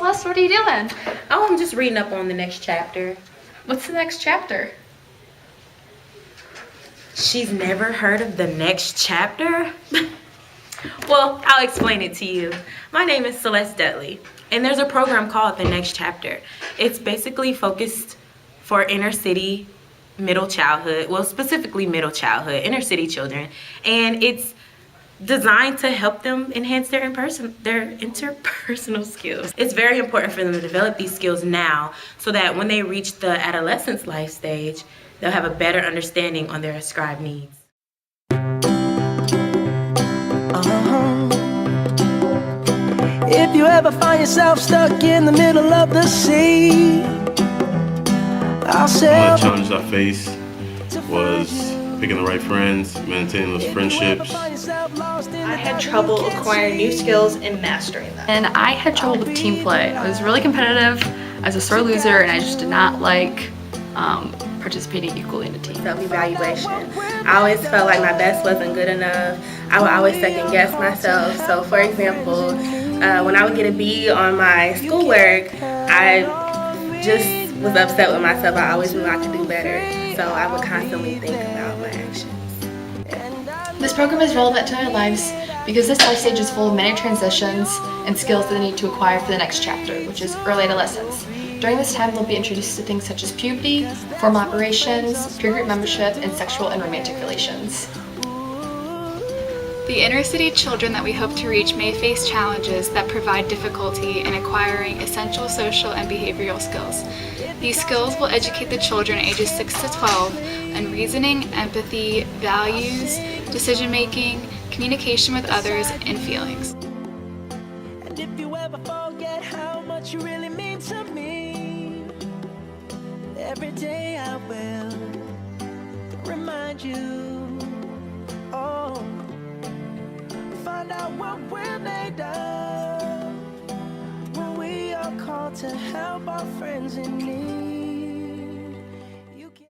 Celeste, what are you doing? Oh, I'm just reading up on the next chapter. What's the next chapter? She's never heard of the next chapter? Well, I'll explain it to you. My name is Celeste Dudley, and there's a program called The Next Chapter. It's basically focused for inner city, middle childhood, well, specifically middle childhood, inner city children, and it's designed to help them enhance their interpersonal skills. It's very important for them to develop these skills now so that when they reach the adolescence life stage, they'll have a better understanding on their ascribed needs. If you ever find yourself stuck in the middle of the sea, I'll say one of the challenges I faced was picking the right friends, maintaining those friendships. I had trouble acquiring new skills and mastering them. And I had trouble with team play. I was really competitive. I was a sore loser, and I just did not like participating equally in a team. Self-evaluation. I always felt like my best wasn't good enough. I would always second guess myself. So for example, when I would get a B on my schoolwork, I just was upset with myself. I always knew I could do better. So I would constantly think about my actions. This program is relevant to our lives because this life stage is full of many transitions and skills that they need to acquire for the next chapter, which is early adolescence. During this time, they'll be introduced to things such as puberty, formal operations, peer group membership, and sexual and romantic relations. The inner city children that we hope to reach may face challenges that provide difficulty in acquiring essential social and behavioral skills. These skills will educate the children ages 6 to 12 on reasoning, empathy, values, decision-making, communication with others, and feelings. and if you ever forget how much you really mean to me, every day I will remind you. Oh, find out what we're made of when we are called to help our friends in need.